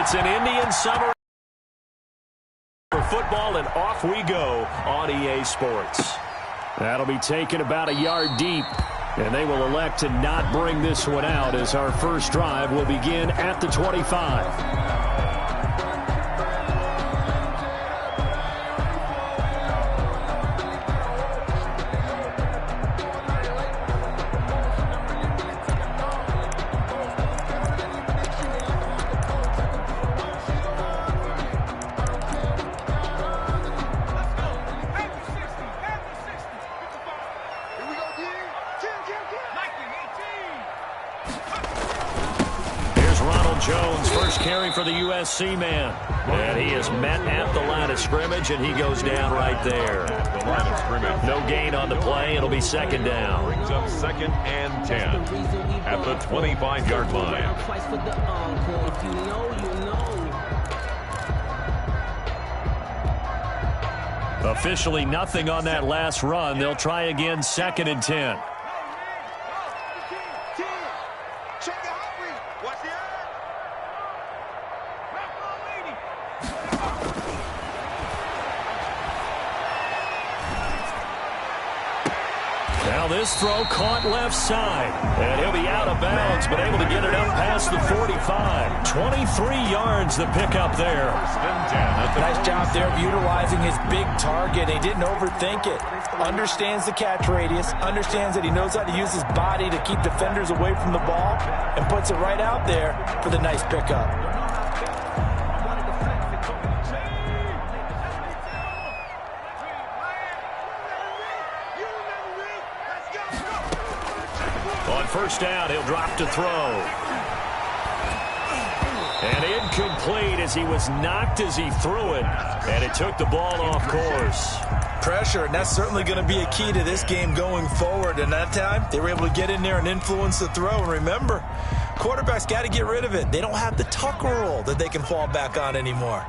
It's an Indian summer for football, and off we go on EA Sports. That'll be taken about a yard deep, and they will elect to not bring this one out as our first drive will begin at the 25. Jones, first carry for the USC man. And he is met at the line of scrimmage, and he goes down right there. The line of scrimmage. No gain on the play. It'll be second down. Brings up 2nd and 10 at the 25-yard line. Officially nothing on that last run. They'll try again, 2nd and 10. Now this throw caught left side, and he'll be out of bounds, but able to get it up past the 45. 23 yards the pickup there. Nice job there of utilizing his big target. He didn't overthink it. Understands the catch radius, understands that he knows how to use his body to keep defenders away from the ball, and puts it right out there for the nice pickup. On first down, he'll drop to throw. And incomplete as he was knocked as he threw it. And it took the ball off course. Pressure, and that's certainly going to be a key to this game going forward. And that time, they were able to get in there and influence the throw. And remember, quarterbacks got to get rid of it. They don't have the tuck rule that they can fall back on anymore.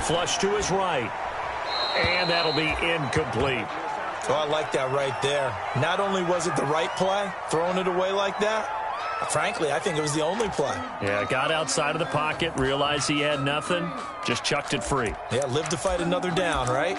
Flush to his right. And that'll be incomplete. Oh, I like that right there. Not only was it the right play, throwing it away like that, frankly, I think it was the only play. Yeah, got outside of the pocket, realized he had nothing, just chucked it free. Yeah, live to fight another down, right?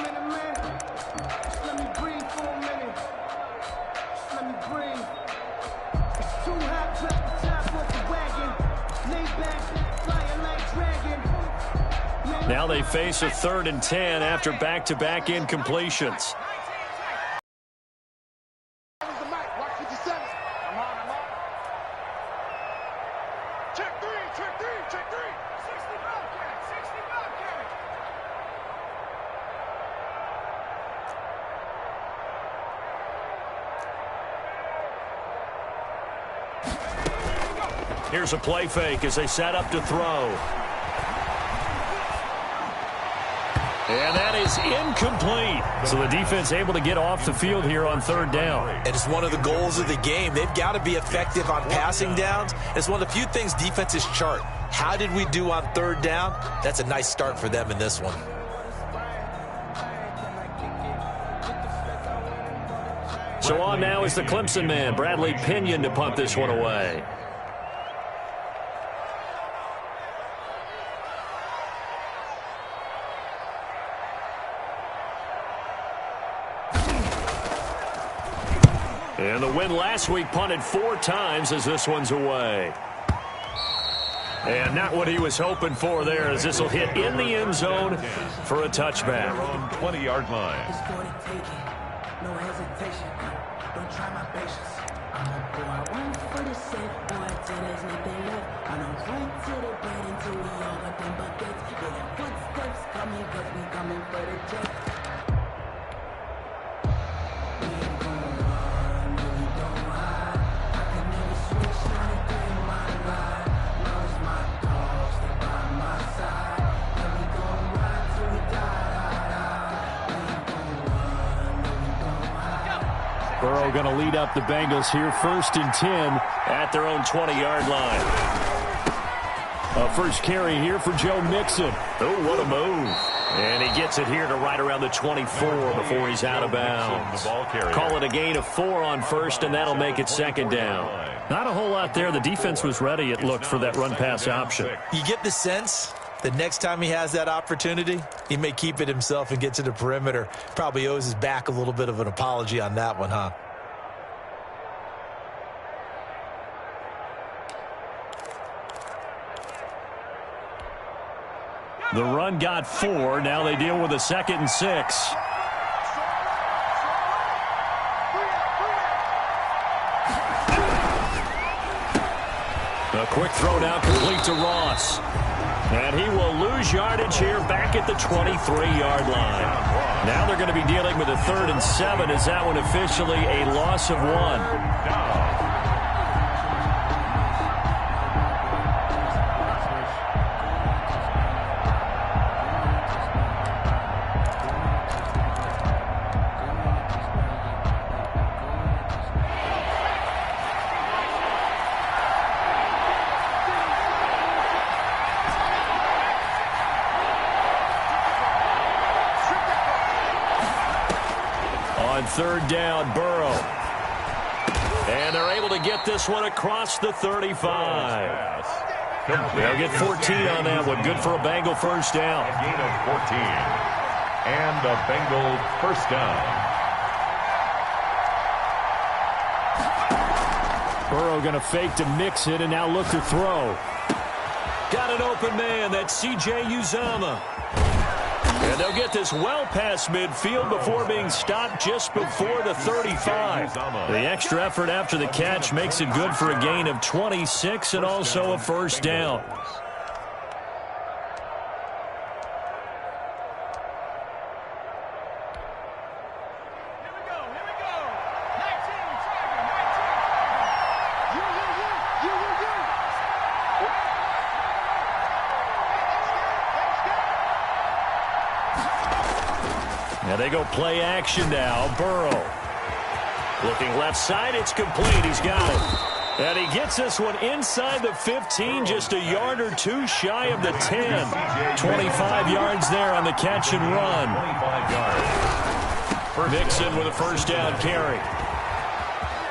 Now they face a 3rd and 10 after back-to-back incompletions. Here's a play fake as they set up to throw. And that is incomplete. So the defense able to get off the field here on 3rd down. And it's one of the goals of the game. They've got to be effective on passing downs. It's one of the few things defenses chart. How did we do on 3rd down? That's a nice start for them in this one. So on now is the Clemson man, Bradley Pinion, to punt this one away. And the win last week punted 4 times as this one's away. And not what he was hoping for there as this will hit in the end zone for a touchback. On 20-yard line. No hesitation. Don't try my patience. I'm a boy, 1 for the set, boy, till there's nothing left. I don't right to the bed until we all got them buckets. Yeah, the footsteps coming, cause we coming for the jet. Burrow going to lead up the Bengals here, 1st and 10 at their own 20-yard line. A first carry here for Joe Mixon. Oh, what a move. And he gets it here to right around the 24 before he's out of bounds. Call it a gain of 4 on first, and that'll make it second down. Not a whole lot there. The defense was ready, it looked, for that run-pass option. You get the sense that next time he has that opportunity, he may keep it himself and get to the perimeter. Probably owes his back a little bit of an apology on that one, huh? The run got 4. Now they deal with a 2nd and 6. A quick throw now complete to Ross. And he will lose yardage here back at the 23-yard line. Now they're going to be dealing with a 3rd and 7. Is that one officially a loss of 1? On 3rd down, Burrow. And they're able to get this one across the 35. They'll get 14 on that one. Good for a Bengal first down. A gain of 14. And a Bengal first down. Burrow going to fake to mix it and now look to throw. Got an open man. That's C.J. Uzomah. And they'll get this well past midfield before being stopped just before the 35. The extra effort after the catch makes it good for a gain of 26 and also a first down. And they go play action now. Burrow. Looking left side. It's complete. He's got it. And he gets this one inside the 15, just a yard or 2 shy of the 10. 25 yards there on the catch and run. 25 yards. Mixon with a first down carry.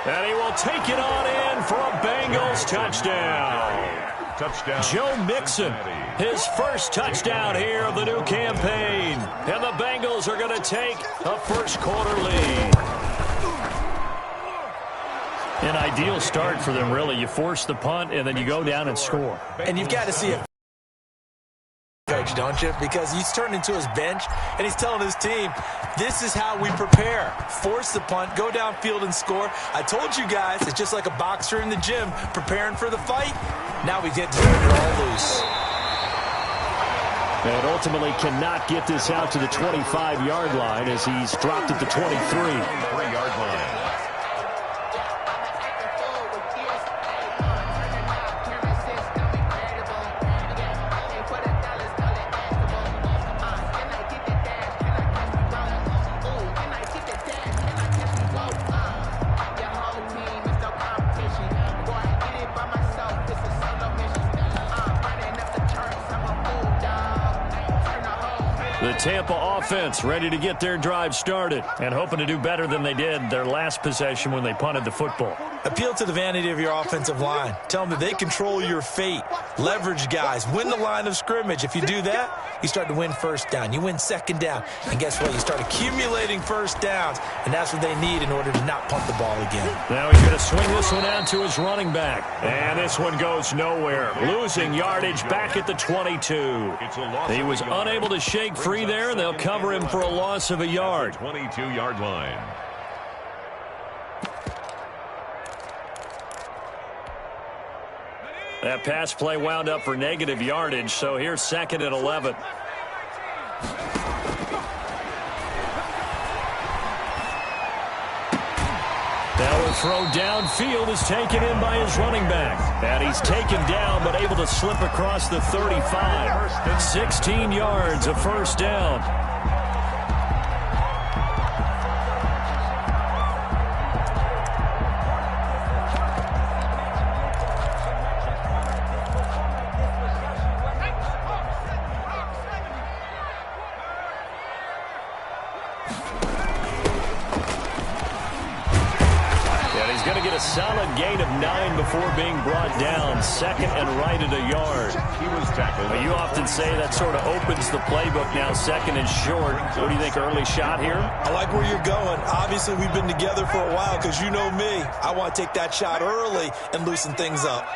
And he will take it on in for a Bengals touchdown. Joe Mixon, his first touchdown here of the new campaign. And the Bengals are going to take a first-quarter lead. An ideal start for them, really. You force the punt, and then you go down and score. And you've got to see it, coach, don't you? Because he's turned into his bench, and he's telling his team, this is how we prepare. Force the punt, go downfield and score. I told you guys, it's just like a boxer in the gym preparing for the fight. Now we get to turn it all loose. And ultimately cannot get this out to the 25-yard line as he's dropped at the 23. 3-yard line. The Tampa offense ready to get their drive started and hoping to do better than they did their last possession when they punted the football. Appeal to the vanity of your offensive line. Tell them that they control your fate. Leverage guys. Win the line of scrimmage. If you do that, you start to win first down. You win second down. And guess what? You start accumulating first downs. And that's what they need in order to not punt the ball again. Now he's going to swing this one out to his running back. And this one goes nowhere. Losing yardage back at the 22. He was unable to shake free there, and they'll cover him for a loss of a yard. 22-yard line. That pass play wound up for negative yardage, so here's 2nd and 11. Now a throw downfield is taken in by his running back. And he's taken down but able to slip across the 35. 16 yards, a first down. He's going to get a solid gain of 9 before being brought down. Second and right at a yard. He was tackled. Well, you often say that sort of opens the playbook now, second and short. What do you think, early shot here? I like where you're going. Obviously, we've been together for a while because you know me. I want to take that shot early and loosen things up.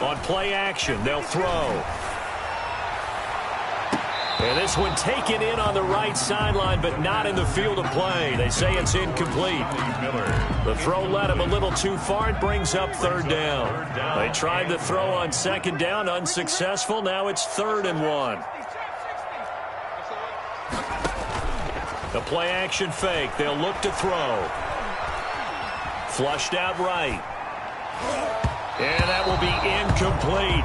On play action, they'll throw. And this one taken in on the right sideline, but not in the field of play. They say it's incomplete. The throw led him a little too far. It brings up third down. They tried the throw on second down, unsuccessful. Now it's 3rd and 1. The play action fake. They'll look to throw. Flushed out right. And that will be incomplete.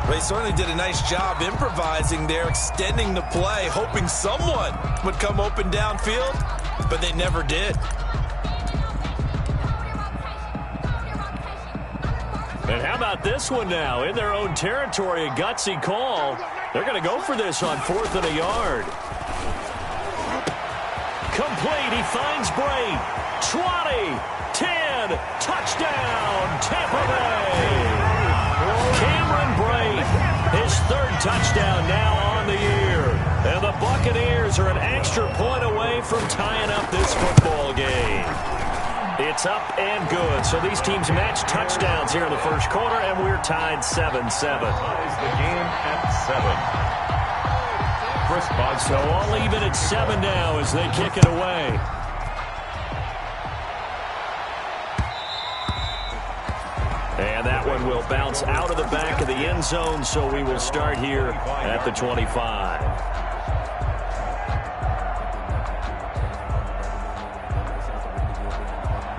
They certainly did a nice job improvising there, extending the play, hoping someone would come open downfield, but they never did. And how about this one now? In their own territory, a gutsy call. They're going to go for this on 4th and a yard. Complete. He finds Bray. 20, 10, touchdown, Tampa Bay. Cameron Bray, his 3rd touchdown now on the year. And the Buccaneers are an extra point away from tying up this football game. It's up and good. So these teams match touchdowns here in the first quarter, and we're tied 7-7. The game at 7. Chris Boswell. So all even at 7 now as they kick it away. And that one will bounce out of the back of the end zone, so we will start here at the 25.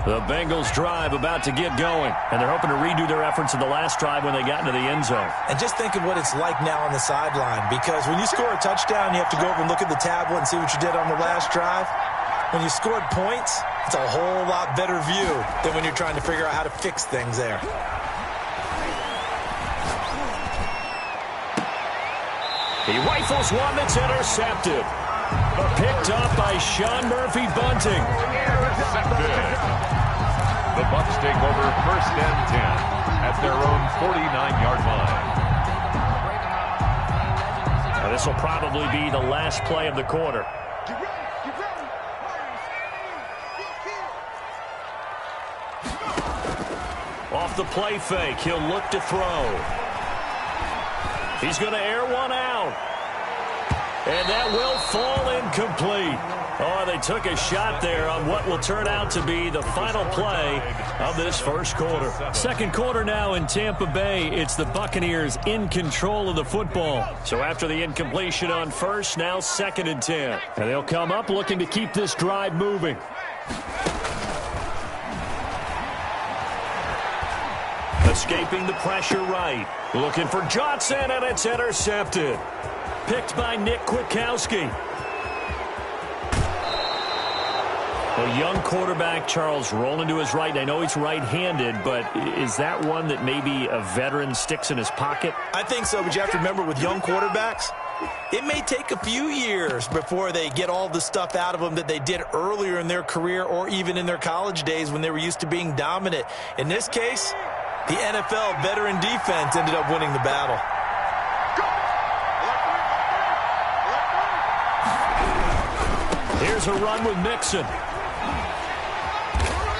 The Bengals drive about to get going, and they're hoping to redo their efforts in the last drive when they got into the end zone. And just think of what it's like now on the sideline, because when you score a touchdown, you have to go over and look at the tablet and see what you did on the last drive. When you scored points, it's a whole lot better view than when you're trying to figure out how to fix things there. He rifles one that's intercepted. Picked up by Sean Murphy Bunting. Intercepted. The Bucs take over 1st and 10 at their own 49-yard line. Now, this will probably be the last play of the quarter. Off the play fake, he'll look to throw. He's going to air one out. And that will fall incomplete. Oh, they took a shot there on what will turn out to be the final play of this first quarter. Second quarter now in Tampa Bay. It's the Buccaneers in control of the football. So after the incompletion on first, now 2nd and 10. And they'll come up looking to keep this drive moving. Escaping the pressure right. Looking for Johnson, and it's intercepted. Picked by Nick Kwiatkowski. A young quarterback, Charles, rolling to his right. I know he's right-handed, but is that one that maybe a veteran sticks in his pocket? I think so, but you have to remember with young quarterbacks, it may take a few years before they get all the stuff out of them that they did earlier in their career or even in their college days when they were used to being dominant. In this case, the NFL veteran defense ended up winning the battle. Here's a run with Mixon.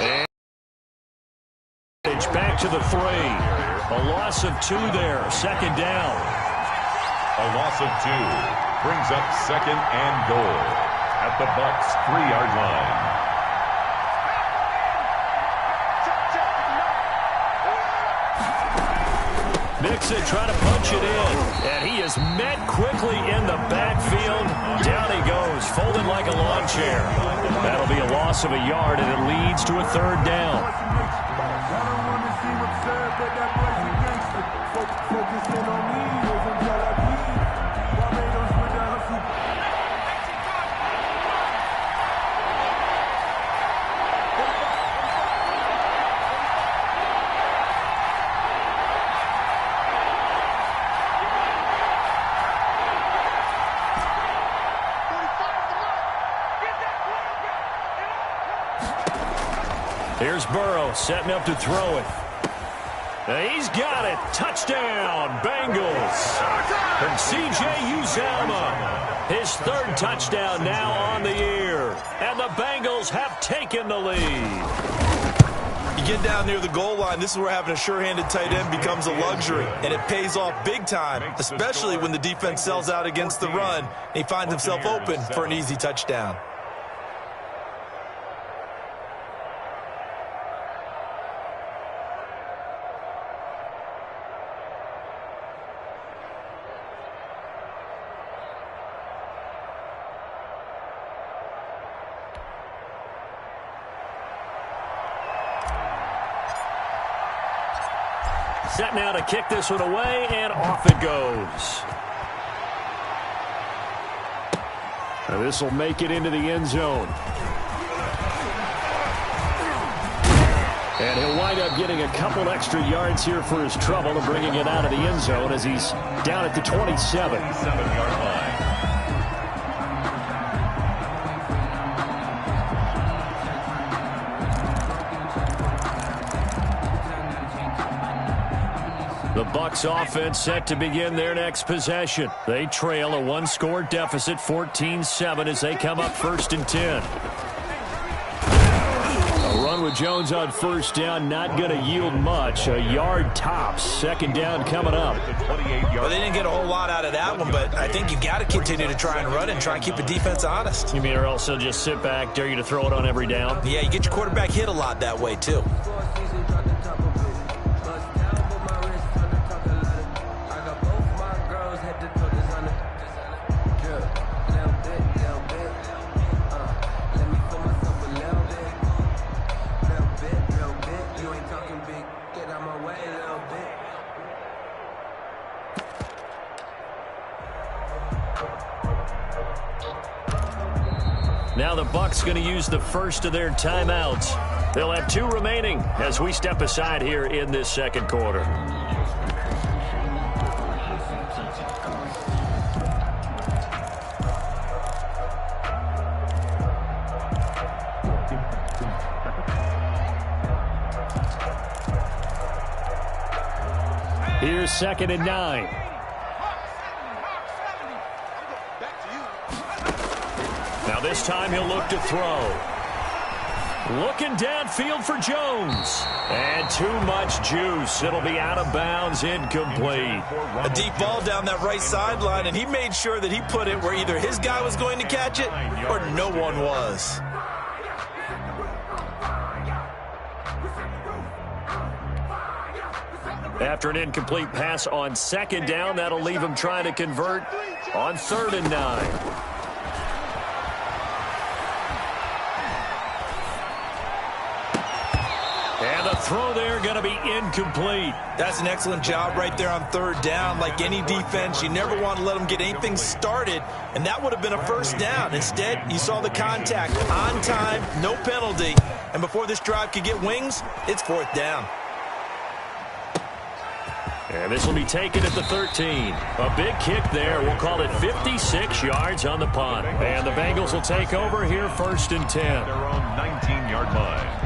And back to the 3. A loss of 2 there. 2nd down. A loss of 2 brings up 2nd and goal at the Bucs' 3-yard line. Mixon trying to punch it in, and he is met quickly in the backfield. Down he goes, folded like a lawn chair. That'll be a loss of a yard, and it leads to a 3rd down. Here's Burrow setting up to throw it. He's got it. Touchdown, Bengals. From C.J. Uzomah. His third touchdown now on the year. And the Bengals have taken the lead. You get down near the goal line, this is where having a sure-handed tight end becomes a luxury. And it pays off big time, especially when the defense sells out against the run. And he finds himself open for an easy touchdown. Set now to kick this one away, and off it goes. Now this will make it into the end zone. And he'll wind up getting a couple extra yards here for his trouble and bringing it out of the end zone as he's down at the 27. 27-yard line. The Bucs offense set to begin their next possession. They trail a one-score deficit, 14-7, as they come up 1st and 10. A run with Jones on first down, not going to yield much. A yard tops. Second down coming up. Well, they didn't get a whole lot out of that one, but I think you got to continue to try and run and try and keep the defense honest. You mean or else they'll just sit back, dare you to throw it on every down? Yeah, you get your quarterback hit a lot that way, too. Now the Bucs going to use the first of their timeouts. They'll have 2 remaining as we step aside here in this second quarter. Here's 2nd and 9. Now this time he'll look to throw. Looking downfield for Jones. And too much juice. It'll be out of bounds, incomplete. A deep ball down that right sideline, and he made sure that he put it where either his guy was going to catch it or no one was. After an incomplete pass on 2nd down, that'll leave him trying to convert on 3rd and 9. And the throw there going to be incomplete. That's an excellent job right there on 3rd down. Like any defense, you never want to let them get anything started, and that would have been a 1st down. Instead, you saw the contact on time, no penalty, and before this drive could get wings, it's 4th down. And this will be taken at the 13. A big kick there. We'll call it 56 yards on the punt. And the Bengals will take over here 1st and 10. Their own 19-yard line.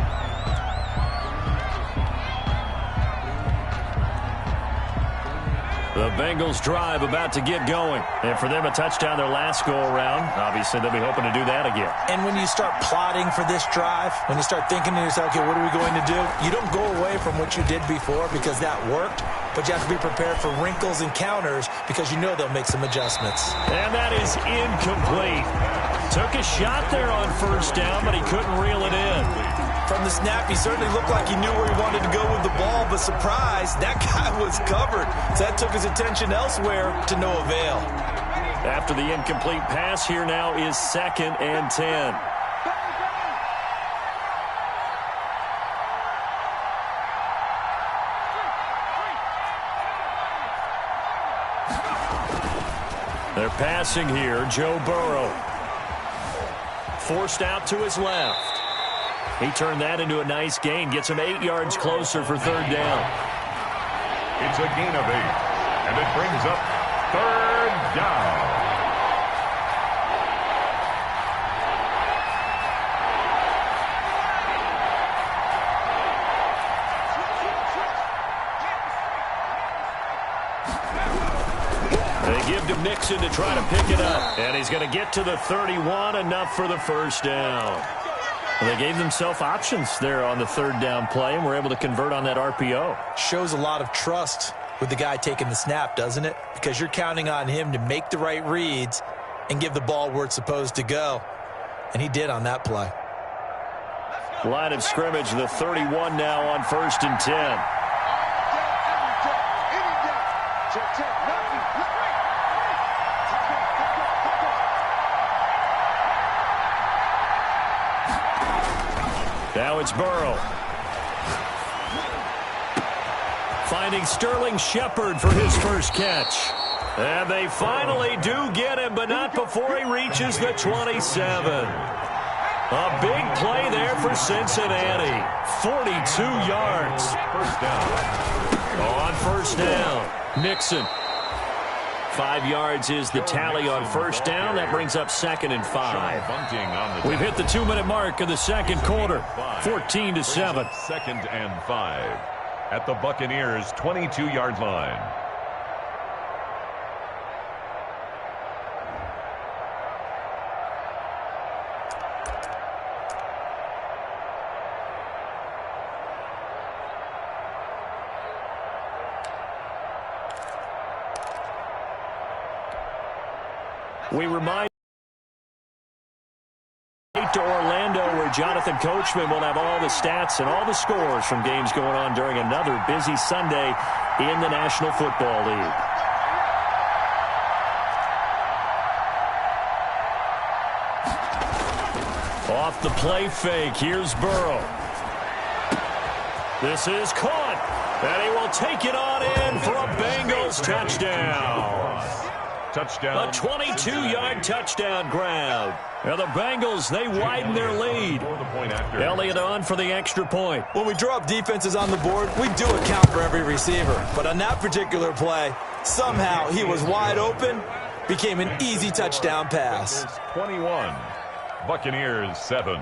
The Bengals drive about to get going. And for them, a touchdown their last go-around. Obviously, they'll be hoping to do that again. And when you start plotting for this drive, when you start thinking to yourself, okay, what are we going to do? You don't go away from what you did before because that worked, but you have to be prepared for wrinkles and counters because you know they'll make some adjustments. And that is incomplete. Took a shot there on 1st down, but he couldn't reel it in. From the snap, he certainly looked like he knew where he wanted to go with the ball, but surprise, that guy was covered. So that took his attention elsewhere to no avail. After the incomplete pass, here now is 2nd and 10. They're passing here, Joe Burrow. Forced out to his left. He turned that into a nice gain. Gets him 8 yards closer for 3rd down. It's a gain of 8. And it brings up 3rd down. give to Mixon to try to pick it up. And he's going to get to the 31, enough for the first down. Well, they gave themselves options there on the third down play, and were able to convert on that RPO. Shows a lot of trust with the guy taking the snap, doesn't it? Because you're counting on him to make the right reads and give the ball where it's supposed to go. And he did on that play. Line of scrimmage, the 31 now on 1st and 10. Now it's Burrow. Finding Sterling Shepard for his first catch. And they finally do get him, but not before he reaches the 27. A big play there for Cincinnati. 42 yards. First down. On first down, Mixon. 5 yards is the tally on first down. That brings up 2nd and 5. We've hit the 2-minute mark of the second quarter. 14-7. 2nd and 5 at the Buccaneers' 22-yard line. We remind to Orlando, where Jonathan Coachman will have all the stats and all the scores from games going on during another busy Sunday in the National Football League. Off the play fake, here's Burrow. This is caught, and he will take it on in for a Bengals touchdown. Touchdown. A 22-yard touchdown grab. Now the Bengals, they widen their lead. Elliott on for the extra point. When we draw up defenses on the board, we do account for every receiver. But on that particular play, somehow he was wide open, became an easy touchdown pass. 21, Buccaneers 7.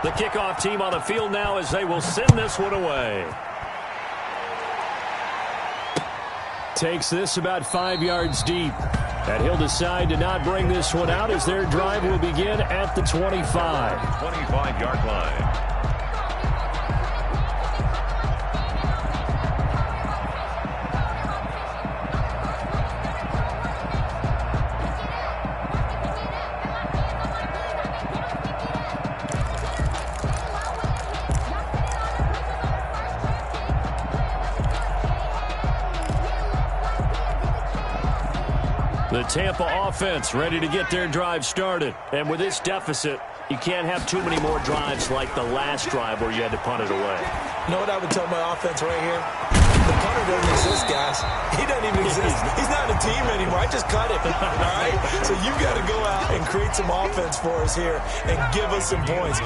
The kickoff team on the field now as they will send this one away. Takes this about 5 yards deep. And he'll decide to not bring this one out as their drive will begin at the 25. 25-yard line. The Tampa offense ready to get their drive started. And with this deficit, you can't have too many more drives like the last drive where you had to punt it away. You know what I would tell my offense right here? The punter doesn't exist, guys. He doesn't even exist. He's not a team anymore. I just cut him. All right? So you've got to go out and create some offense for us here and give us some points.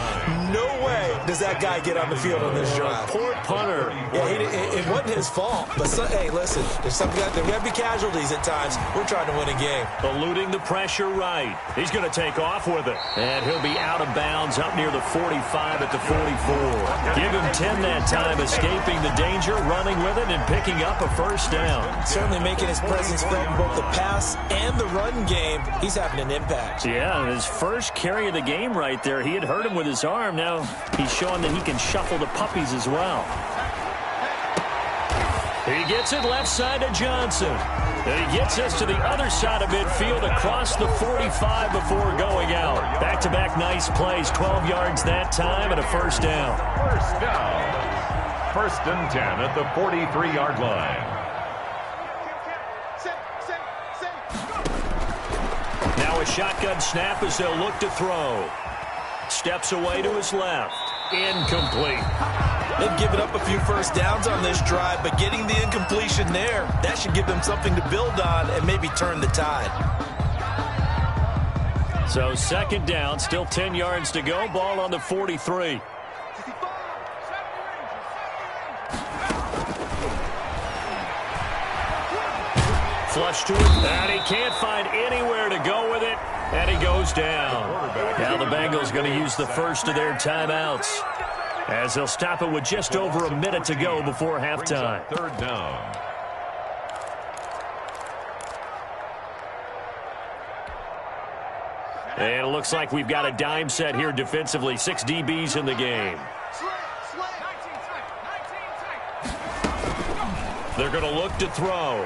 No way does that guy get on the field on this drive. Poor punter. Yeah, it wasn't his fault. But, hey, listen, there's some guys, there got to be casualties at times. We're trying to win a game. Eluding the pressure right. He's going to take off with it. And he'll be out of bounds up near the 45 at the 44. Give him 10 that time, escaping the danger, running with it, and picking up a first down. Certainly making his presence felt in both the pass and the run game. He's having an impact. Yeah, his first carry of the game right there. He had hurt him with his arm. Now he's showing that he can shuffle the puppies as well. He gets it left side to Johnson. And he gets us to the other side of midfield across the 45 before going out. Back-to-back nice plays, 12 yards that time and a first down. First down. 1st and 10 at the 43-yard line. Now a shotgun snap as they'll look to throw. Steps away to his left. Incomplete. They've given up a few first downs on this drive, but getting the incompletion there, that should give them something to build on and maybe turn the tide. So 2nd down, still 10 yards to go. Ball on the 43. Flush to it, and he can't find anywhere to go with it. And he goes down. Now the Bengals going to use the first of their timeouts, as they'll stop it with just over a minute to go before halftime. Third down. And it looks like we've got a dime set here defensively. 6 DBs in the game. They're going to look to throw.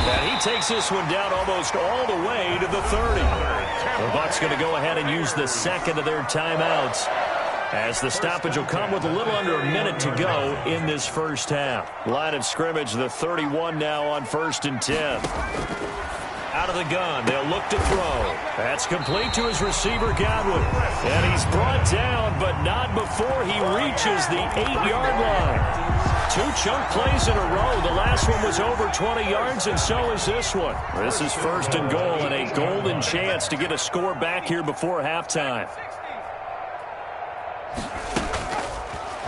And he takes this one down almost all the way to the 30. The Bucs going to go ahead and use the second of their timeouts, as the stoppage will come with a little under a minute to go in this first half. Line of scrimmage, the 31 now on 1st and 10. Out of the gun, they'll look to throw. That's complete to his receiver, Godwin. And he's brought down, but not before he reaches the 8-yard line. 2 chunk plays in a row. The last one was over 20 yards, and so is this one. This is 1st and goal, and a golden chance to get a score back here before halftime.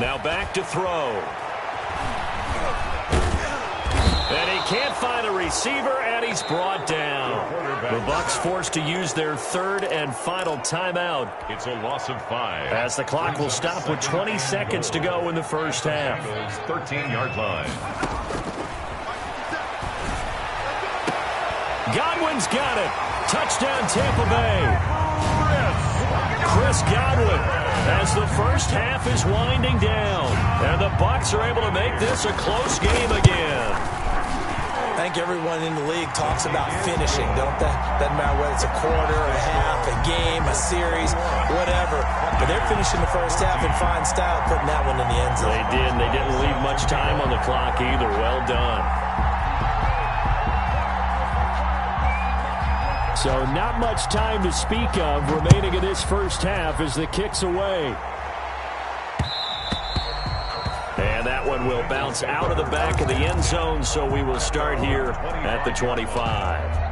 Now back to throw. And he can't find a receiver, and he's brought down. The Bucs forced to use their 3rd and final timeout. It's a loss of 5. As the clock will stop with 20 seconds to go in the first half. 13-yard line. Godwin's got it. Touchdown, Tampa Bay. Chris Godwin, as the first half is winding down. And the Bucs are able to make this a close game again. I think everyone in the league talks about finishing, don't they? Doesn't matter whether it's a quarter, a half, a game, a series, whatever. But they're finishing the first half in fine style, putting that one in the end zone. They did, and they didn't leave much time on the clock either. Well done. So not much time to speak of remaining in this first half as the kick's away. And that one will bounce out of the back of the end zone, so we will start here at the 25.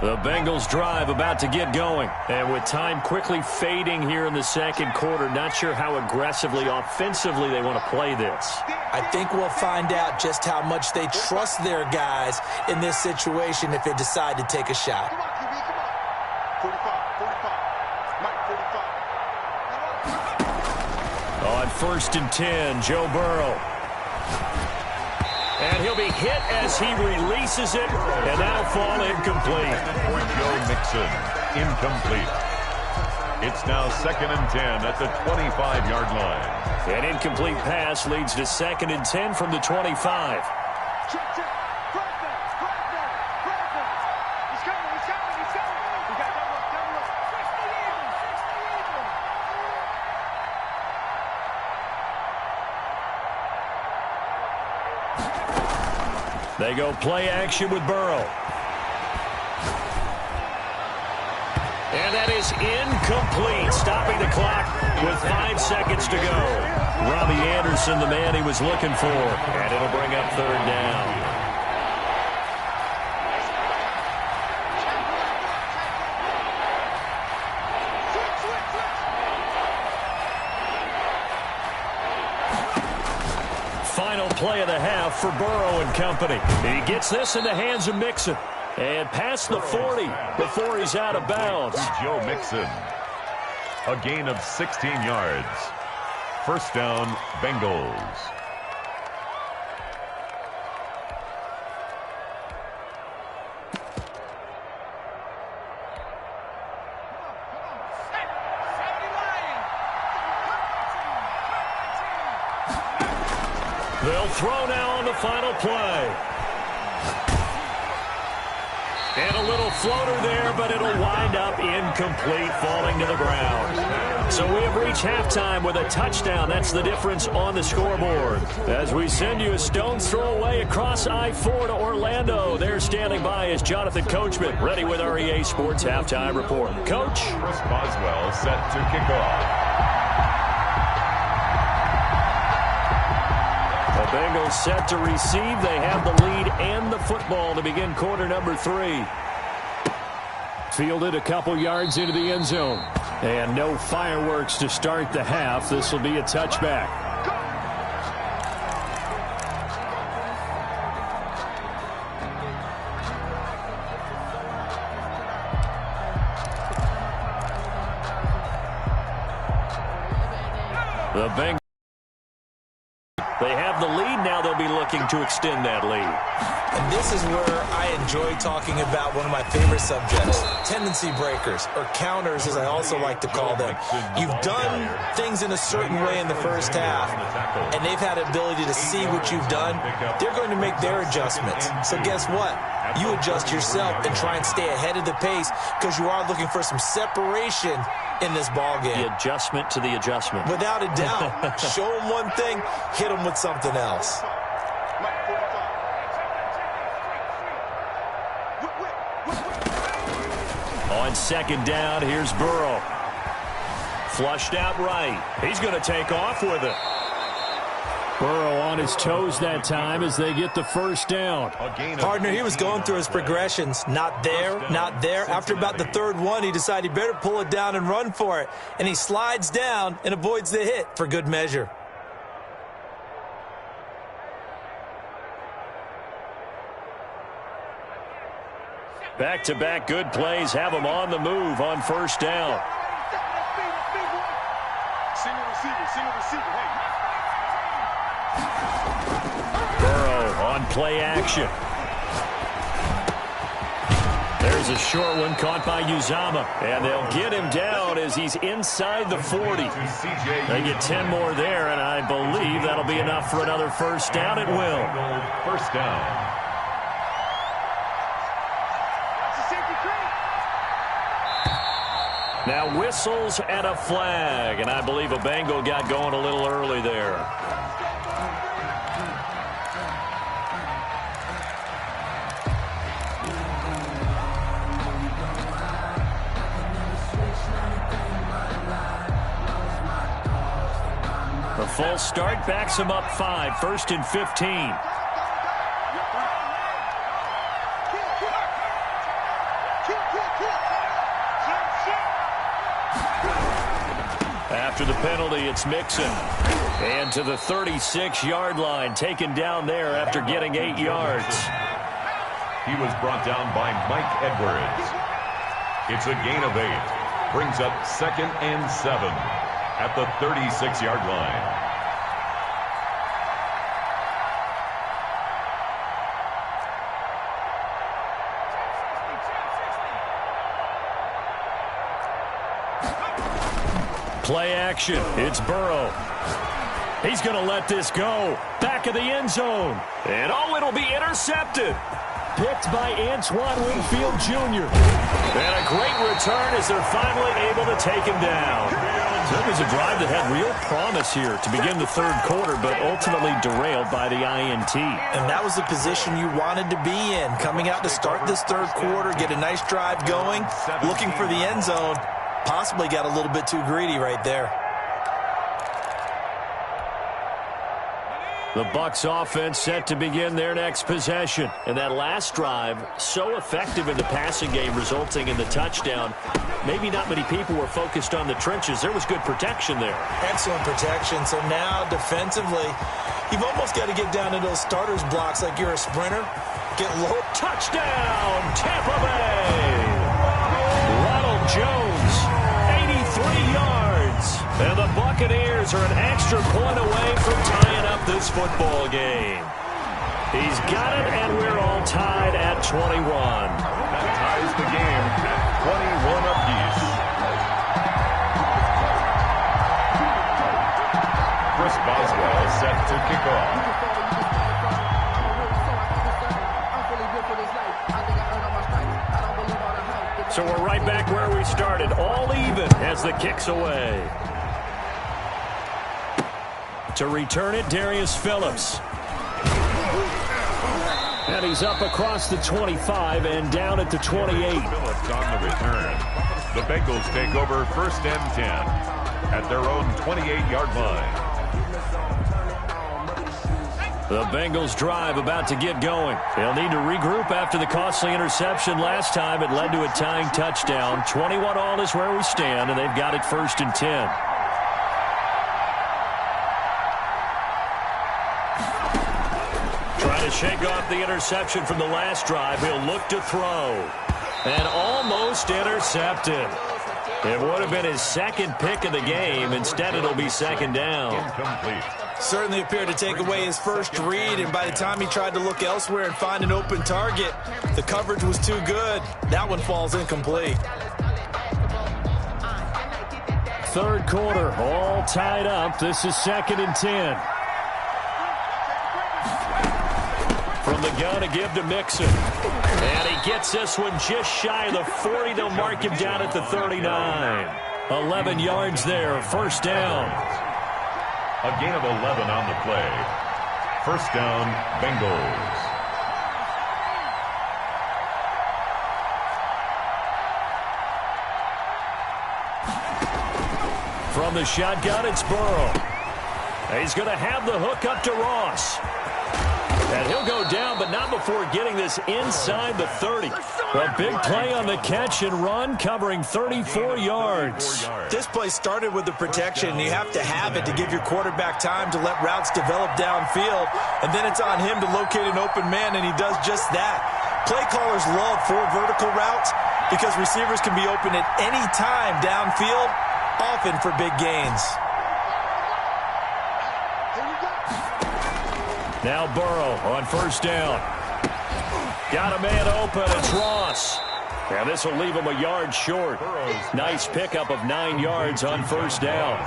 The Bengals drive about to get going. And with time quickly fading here in the second quarter, not sure how aggressively, offensively they want to play this. I think we'll find out just how much they trust their guys in this situation if they decide to take a shot. On 1st and 10, Joe Burrow. And he'll be hit as he releases it, and that'll fall incomplete. For Joe Mixon, incomplete. It's now 2nd and 10 at the 25-yard line. An incomplete pass leads to 2nd and 10 from the 25. They go play action with Burrow. And that is incomplete, stopping the clock with 5 seconds to go. Robbie Anderson, the man he was looking for, and it'll bring up 3rd down. Final play of the half for Burrow and company. He gets this in the hands of Mixon. And past the 40 before he's out of bounds. Joe Mixon. A gain of 16 yards. 1st down, Bengals. They'll throw now on the final play. And a little floater there, but it'll wind up incomplete, falling to the ground. So we have reached halftime with a touchdown. That's the difference on the scoreboard. As we send you a stone's throw away across I-4 to Orlando. There standing by is Jonathan Coachman, ready with our EA Sports Halftime Report. Coach. Chris Boswell set to kick off. The Bengals set to receive. They have the lead and the football to begin quarter number 3. Fielded a couple yards into the end zone. And no fireworks to start the half. This will be a touchback. The Bengals. They have the lead. Now they'll be looking to extend that lead. And this is where I enjoy talking about one of my favorite subjects, tendency breakers, or counters as I also like to call them. You've done things in a certain way in the first half, and they've had the ability to see what you've done. They're going to make their adjustments. So guess what? You adjust yourself and try and stay ahead of the pace because you are looking for some separation in this ball game. The adjustment to the adjustment. Without a doubt. Show them one thing, hit them with something else. On second down, here's Burrow. Flushed out right. He's going to take off with it. Burrow on his toes that time as they get the first down. Partner, he was going through his progressions. Not there, not there. After about the third one, he decided he better pull it down and run for it. And he slides down and avoids the hit for good measure. Back-to-back good plays have him on the move on first down. Burrow on play action. There's a short one caught by Uzama, and they'll get him down as he's inside the 40. They get 10 more there, and I believe that'll be enough for another first down. It will. First down. Now whistles and a flag, and I believe a Bengal got going a little early there. The full start backs him up 5, 1st and 15. After the penalty, it's Mixon. And to the 36-yard line, taken down there after getting 8 yards. He was brought down by Mike Edwards. It's a gain of 8. Brings up 2nd and 7 at the 36-yard line. Play action. It's Burrow. He's going to let this go. Back of the end zone. And oh, it'll be intercepted. Picked by Antoine Winfield Jr. And a great return as they're finally able to take him down. That was a drive that had real promise here to begin the third quarter, but ultimately derailed by the INT. And that was the position you wanted to be in. Coming out to start this third quarter, get a nice drive going, looking for the end zone. Possibly got a little bit too greedy right there. The Bucs offense set to begin their next possession. And that last drive, so effective in the passing game, resulting in the touchdown. Maybe not many people were focused on the trenches. There was good protection there. Excellent protection. So now defensively, you've almost got to get down to those starters blocks like you're a sprinter. Get low. Touchdown, Tampa Bay! Ronald Jones, 83 yards. And the Buccaneers are an extra point away from tying up this football game. He's got it, and we're all tied at 21. That ties the game at 21 apiece. Chris Boswell set to kick off. So we're right back where we started, all even as the kick's away. To return it, Darius Phillips. And he's up across the 25 and down at the 28. Phillips on the return. The Bengals take over 1st and 10 at their own 28-yard line. The Bengals drive about to get going. They'll need to regroup after the costly interception last time. It led to a tying touchdown. 21-all is where we stand, and they've got it 1st and 10. Trying to shake off the interception from the last drive. He'll look to throw. And almost intercepted. It would have been his second pick of the game. Instead, it'll be 2nd down. Incomplete. Certainly appeared to take away his first read, and by the time he tried to look elsewhere and find an open target, the coverage was too good. That one falls incomplete. 3rd quarter, all tied up. This is 2nd and 10. From the gun, a give to Mixon. And he gets this one just shy of the 40. They'll mark him down at the 39. 11 yards there, 1st down. A gain of 11 on the play. 1st down, Bengals. From the shotgun, it's Burrow. He's going to have the hook up to Ross. And he'll go down, but not before getting this inside the 30. A big play on the catch and run, covering 34 yards. This play started with the protection, and you have to have it to give your quarterback time to let routes develop downfield. And then it's on him to locate an open man, and he does just that. Play callers love 4 vertical routes because receivers can be open at any time downfield, often for big gains. Now Burrow on 1st down. Got a man open. It's Ross. And this will leave him a yard short. Nice pickup of 9 yards on 1st down.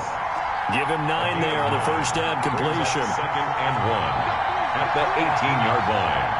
Give him 9 there on the 1st down completion. 2nd and 1 at the 18-yard line.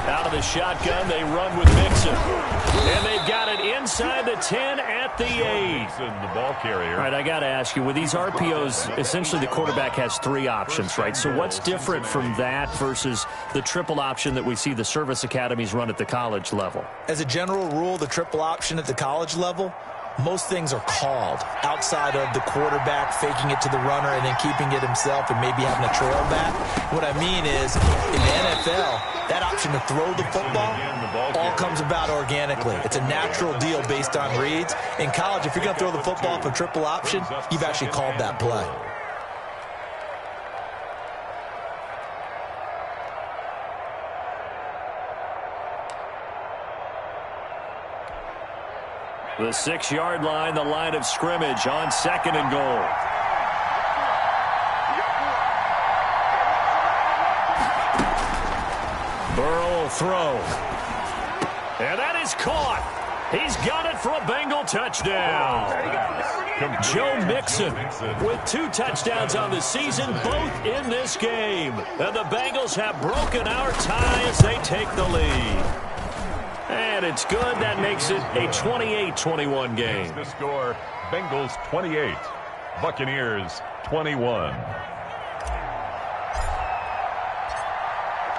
Out of the shotgun, they run with Mixon. And they've got it inside the 10 at the 8. The ball carrier. All right, I got to ask you, with these RPOs, essentially the quarterback has 3 options, right? So what's different from that versus the triple option that we see the service academies run at the college level? As a general rule, the triple option at the college level, most things are called outside of the quarterback faking it to the runner and then keeping it himself and maybe having a trail back. What I mean is, in the NFL, that option to throw the football all comes about organically. It's a natural deal based on reads. In college, if you're going to throw the football off a triple option, you've actually called that play. The 6-yard line, the line of scrimmage on 2nd and goal. Burrow will throw. And that is caught. He's got it for a Bengal touchdown. Joe Mixon with 2 touchdowns on the season, both in this game. And the Bengals have broken our tie as they take the lead. And it's good. That makes it a 28-21 game. The score, Bengals 28, Buccaneers 21.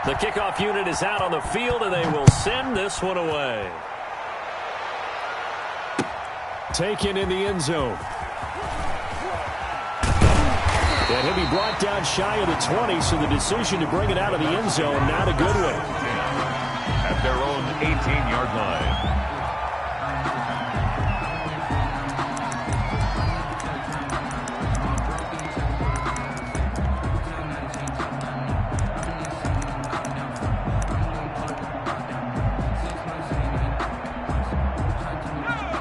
The kickoff unit is out on the field, and they will send this one away. Taken in the end zone. And he'll be brought down shy of the 20, so the decision to bring it out of the end zone, not a good one. At their own 18-yard line.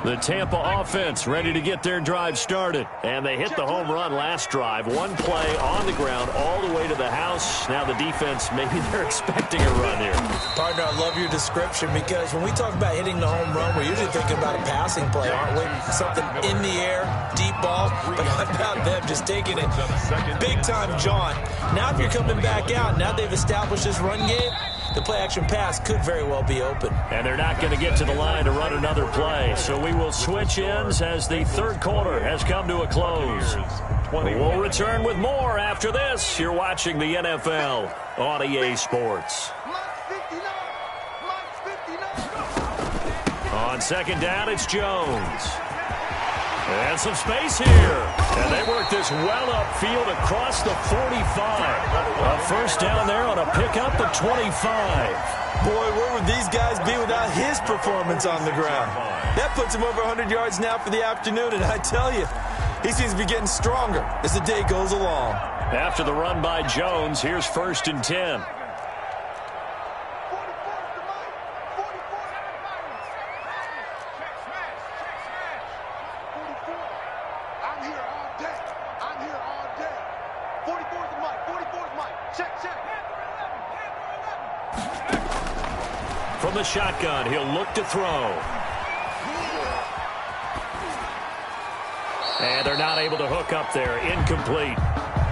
The Tampa offense ready to get their drive started. And they hit the home run last drive. One play on the ground all the way to the house. Now the defense, maybe they're expecting a run here. Partner, I love your description because when we talk about hitting the home run, we're usually thinking about a passing play, aren't we? Something in the air, deep ball. But how about them just taking it big-time jaunt? Now if you're coming back out, now they've established this run game, the play-action pass could very well be open. And they're not going to get to the line to run another play. So we will switch ends as the third quarter has come to a close. We'll return with more after this. You're watching the NFL on EA Sports. On second down, it's Jones. And some space here. And they work this well upfield across the 45. A first down there on a pickup at 25. Boy, where would these guys be without his performance on the ground? That puts him over 100 yards now for the afternoon, and I tell you, he seems to be getting stronger as the day goes along. After the run by Jones, here's 1st and 10. From the shotgun, he'll look to throw. And they're not able to hook up there. Incomplete.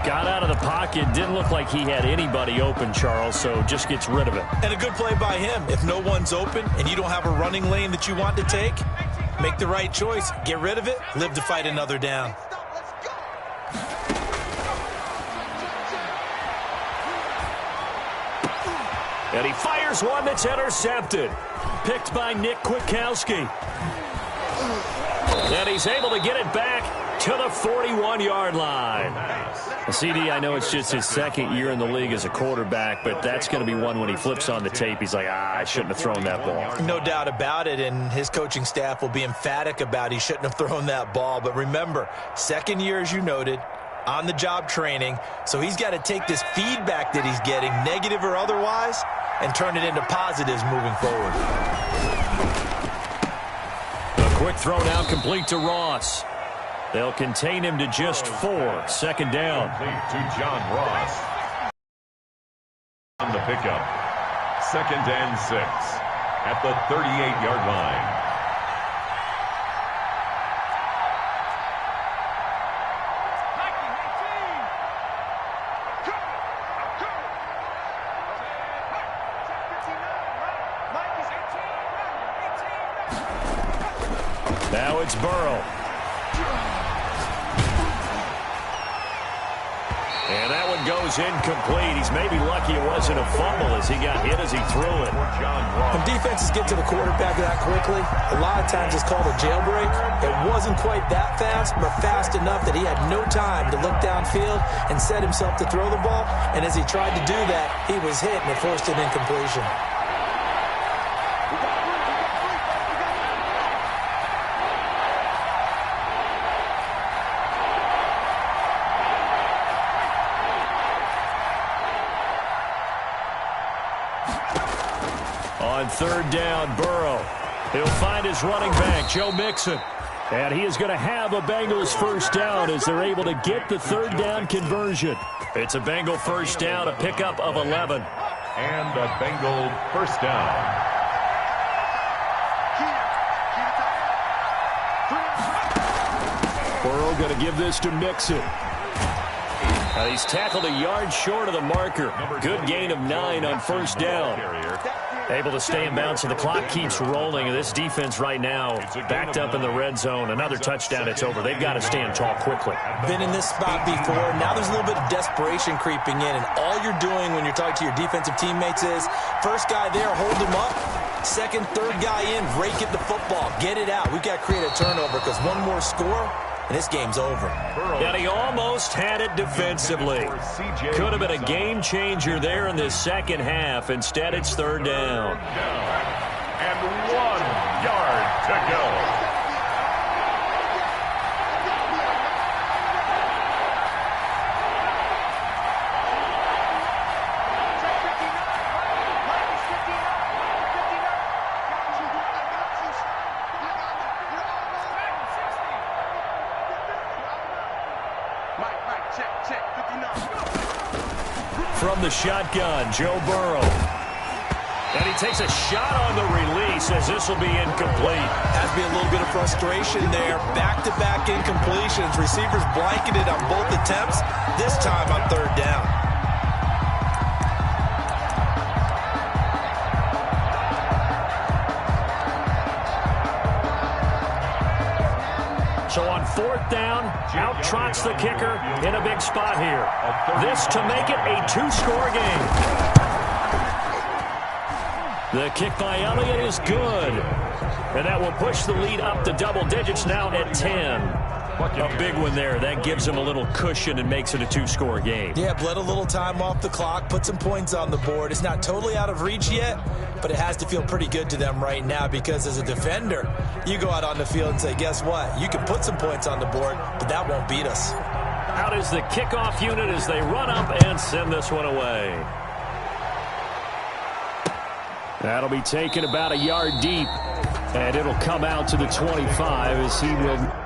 Got out of the pocket. Didn't look like he had anybody open, Charles, so just gets rid of it. And a good play by him. If no one's open and you don't have a running lane that you want to take, make the right choice. Get rid of it. Live to fight another down. And he fires one that's intercepted. Picked by Nick Kwiatkowski. And he's able to get it back to the 41-yard line. CD, I know it's just his 2nd year in the league as a quarterback, but that's going to be one when he flips on the tape. He's like, I shouldn't have thrown that ball. No doubt about it, and his coaching staff will be emphatic about he shouldn't have thrown that ball. But remember, 2nd year, as you noted, on-the-job training, so he's got to take this feedback that he's getting, negative or otherwise, and turn it into positives moving forward. A quick throw now complete to Ross. They'll contain him to just 4. 2nd down. To John Ross. On the pickup. 2nd and 6 at the 38-yard line. Now it's Burrow. And that one goes incomplete. He's maybe lucky it wasn't a fumble as he got hit as he threw it. When defenses get to the quarterback that quickly, a lot of times it's called a jailbreak. It wasn't quite that fast, but fast enough that he had no time to look downfield and set himself to throw the ball. And as he tried to do that, he was hit and it forced an incompletion. On 3rd down, Burrow. He'll find his running back, Joe Mixon. And he is going to have a Bengals first down as they're able to get the 3rd down conversion. It's a Bengal first down, a pickup of 11. And a Bengal first down. Burrow going to give this to Mixon. He's tackled a yard short of the marker. Good gain of 9 on 1st down. Able to stay in bounds, so the clock keeps rolling. And this defense right now backed up in the red zone. Another touchdown, it's over. They've got to stand tall quickly. Been in this spot before. Now there's a little bit of desperation creeping in. And all you're doing when you're talking to your defensive teammates is, first guy there, hold him up. 2nd, 3rd guy in, rake at the football. Get it out. We've got to create a turnover because one more score, and this game's over. And he almost had it defensively. Could have been a game changer there in this 2nd half. Instead, it's 3rd down. And 1 yard to go. From the shotgun, Joe Burrow. And he takes a shot on the release as this will be incomplete. Has to be a little bit of frustration there. Back-to-back incompletions. Receivers blanketed on both attempts, this time on 3rd down. So on 4th down, out trots the kicker in a big spot here. This to make it a 2-score game. The kick by Elliott is good. And that will push the lead up to double digits now at 10. A big one there. That gives them a little cushion and makes it a two-score game. Yeah, bled a little time off the clock, put some points on the board. It's not totally out of reach yet, but it has to feel pretty good to them right now because as a defender, you go out on the field and say, guess what? You can put some points on the board, but that won't beat us. Out is the kickoff unit as they run up and send this one away. That'll be taken about a yard deep, and it'll come out to the 25 as he will...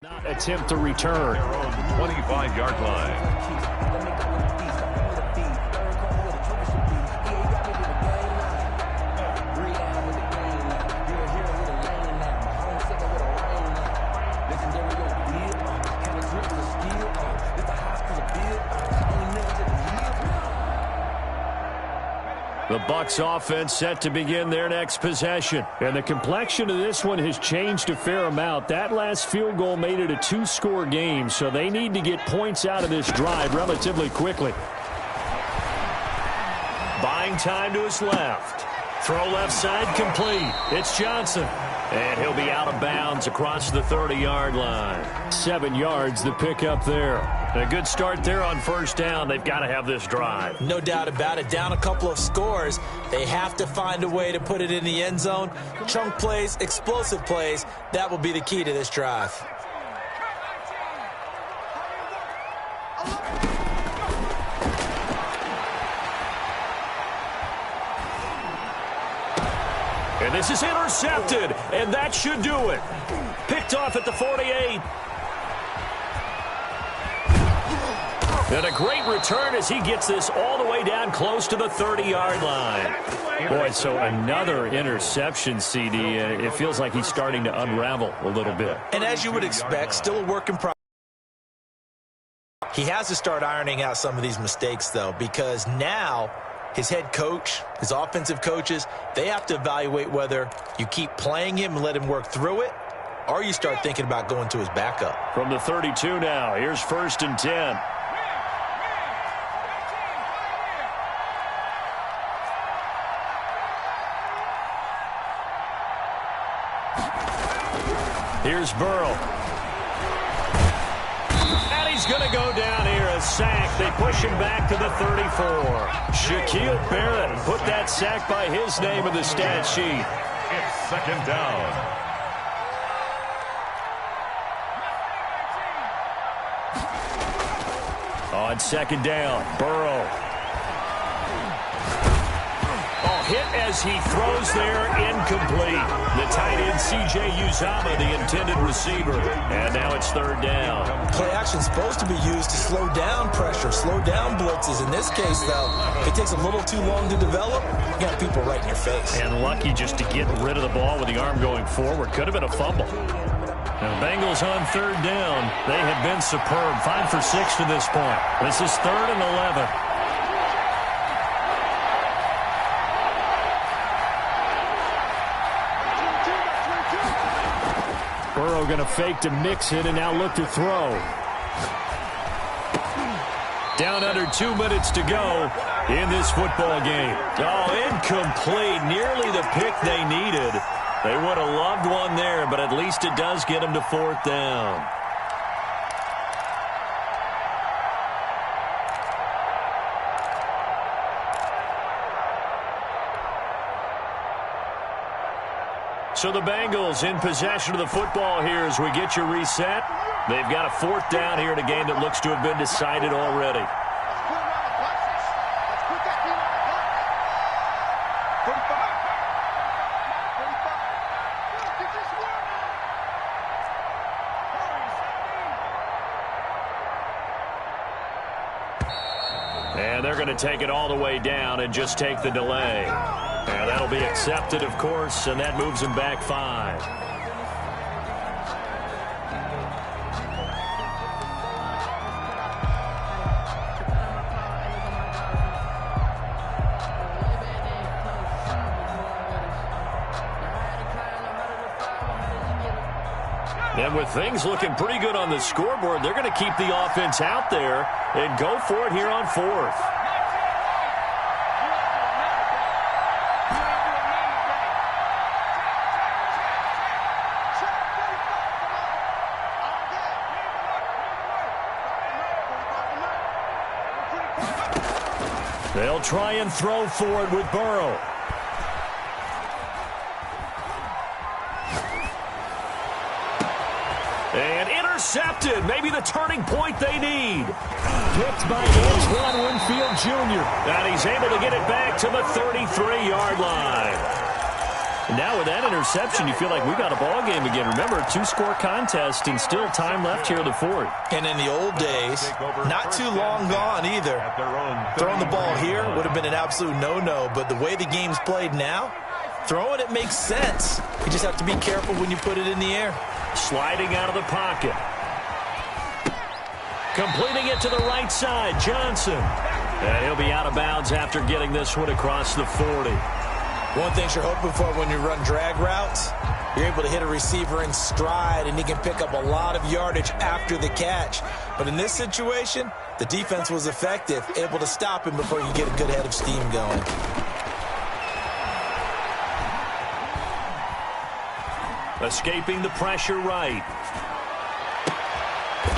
Not attempt to return. Their own 25-yard line. The Bucs offense set to begin their next possession. And the complexion of this one has changed a fair amount. That last field goal made it a two-score game, so they need to get points out of this drive relatively quickly. Buying time to his left. Throw left side complete. It's Johnson. And he'll be out of bounds across the 30-yard line. 7 yards the pickup there. A good start there on first down. They've got to have this drive. No doubt about it. Down a couple of scores. They have to find a way to put it in the end zone. Chunk plays, explosive plays. That will be the key to this drive. And this is intercepted, and that should do it. Picked off at the 48. And a great return as he gets this all the way down close to the 30-yard line. Boy, so another interception, CD. It feels like he's starting to unravel a little bit. And as you would expect, still a work in progress. He has to start ironing out some of these mistakes, though, because now his head coach, his offensive coaches, they have to evaluate whether you keep playing him and let him work through it, or you start thinking about going to his backup. From the 32 now, here's 1st and 10. Here's Burrow. And he's going to go down here, a sack. They push him back to the 34. Shaquille Barrett put that sack by his name in the stat sheet. It's 2nd down. On 2nd down, Burrow. Hit as he throws there, incomplete. The tight end, C.J. Uzama, the intended receiver. And now it's 3rd down. Play action is supposed to be used to slow down pressure, slow down blitzes. In this case, though, if it takes a little too long to develop, you got people right in your face. And lucky just to get rid of the ball with the arm going forward. Could have been a fumble. Now, Bengals on 3rd down. They have been superb. 5 for 6 to this point. This is 3rd and 11. Burrow going to fake to mix it and now look to throw. Down under 2 minutes to go in this football game. Oh, incomplete. Nearly the pick they needed. They would have loved one there, but at least it does get them to 4th down. So the Bengals in possession of the football here as we get you reset. They've got a 4th down here in a game that looks to have been decided already. And they're going to take it all the way down and just take the delay. And that'll be accepted, of course, and that moves him back 5. And with things looking pretty good on the scoreboard, they're going to keep the offense out there and go for it here on 4th. They'll try and throw for it with Burrow. And intercepted. Maybe the turning point they need. Picked by Antoine Winfield Jr. And he's able to get it back to the 33-yard line. Now with that interception, you feel like we got a ball game again. Remember, a two-score contest and still time left here in the fourth. And in the old days, not too long gone either. Throwing the ball here would have been an absolute no-no, but the way the game's played now, throwing it makes sense. You just have to be careful when you put it in the air. Sliding out of the pocket. Completing it to the right side, Johnson. And he'll be out of bounds after getting this one across the 40. One thing you're hoping for when you run drag routes, you're able to hit a receiver in stride, and he can pick up a lot of yardage after the catch. But in this situation, the defense was effective, able to stop him before you get a good head of steam going. Escaping the pressure right.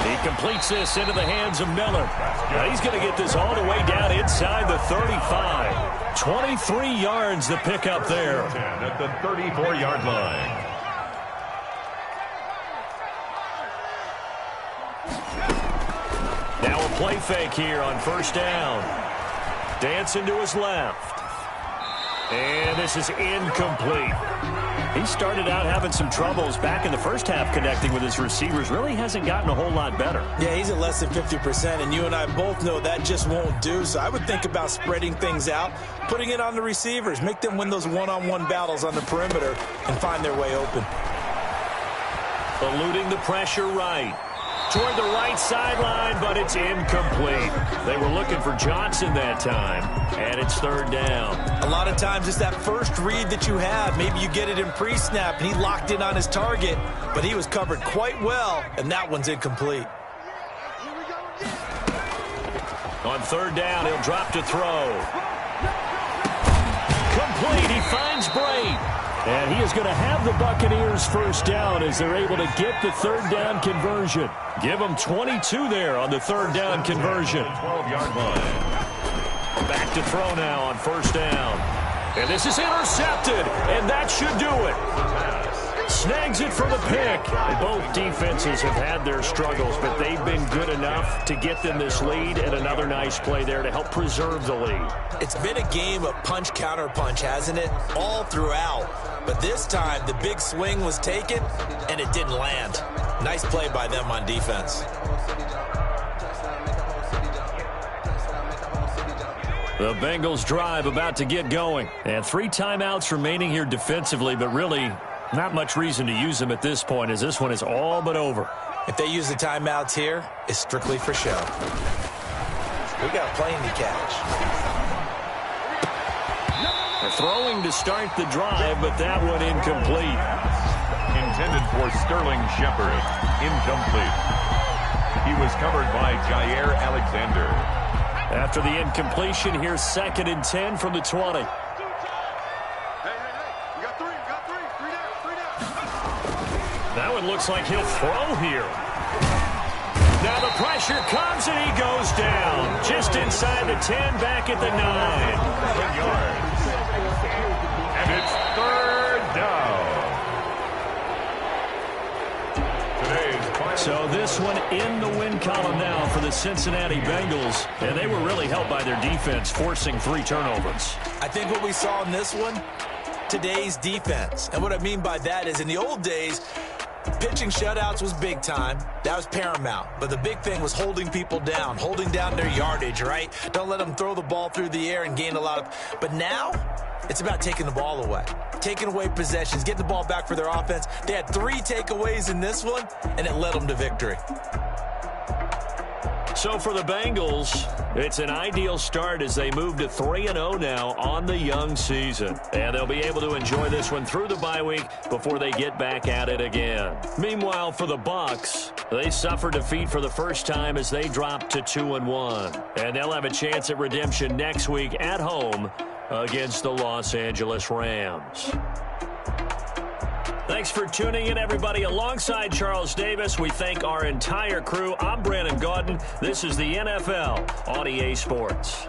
He completes this into the hands of Miller. Now he's going to get this all the way down inside the 35. 23 yards to pick up there. At the 34-yard line. Now a play fake here on first down. Dancing to his left. And this is incomplete. He started out having some troubles back in the first half connecting with his receivers. Really hasn't gotten a whole lot better. Yeah, he's at less than 50%, and you and I both know that just won't do. So I would think about spreading things out, putting it on the receivers, make them win those one-on-one battles on the perimeter and find their way open. Eluding the pressure right. Toward the right sideline, but it's incomplete. They were looking for Johnson that time, and it's third down. A lot of times it's that first read that you have. Maybe you get it in pre-snap, and he locked in on his target, but he was covered quite well, and that one's incomplete. On third down, he'll drop to throw. Complete. He finds Bray. And he is going to have the Buccaneers first down as they're able to get the third down conversion. Give them 22 there on the third down conversion. 12-yard line. Back to throw now on first down. And this is intercepted, and that should do it. Snags it for the pick. Both defenses have had their struggles, but they've been good enough to get them this lead, and another nice play there to help preserve the lead. It's been a game of punch-counter-punch, hasn't it? All throughout. But this time, the big swing was taken, and it didn't land. Nice play by them on defense. The Bengals drive about to get going. And 3 timeouts remaining here defensively, but really not much reason to use them at this point as this one is all but over. If they use the timeouts here, it's strictly for show. We got a plane to catch. Throwing to start the drive, but that one incomplete. Intended for Sterling Shepard. Incomplete. He was covered by Jair Alexander. After the incompletion, here's 2nd and 10 from the 20. That one looks like he'll throw here. Now the pressure comes and he goes down. Just inside the 10, back at the 9. 10 yards. And it's third down. So this one in the win column now for the Cincinnati Bengals. And they were really helped by their defense, forcing 3 turnovers. I think what we saw in this one, today's defense. And what I mean by that is in the old days, pitching shutouts was big time. That was paramount. But the big thing was holding people down, holding down their yardage, right? Don't let them throw the ball through the air and gain a lot of... But now, it's about taking the ball away. Taking away possessions, getting the ball back for their offense. They had 3 takeaways in this one, and it led them to victory. So for the Bengals, it's an ideal start as they move to 3-0 now on the young season. And they'll be able to enjoy this one through the bye week before they get back at it again. Meanwhile, for the Bucs, they suffer defeat for the first time as they drop to 2-1. And they'll have a chance at redemption next week at home against the Los Angeles Rams. Thanks for tuning in, everybody. Alongside Charles Davis, we thank our entire crew. I'm Brandon Gaudin. This is the NFL on EA Sports.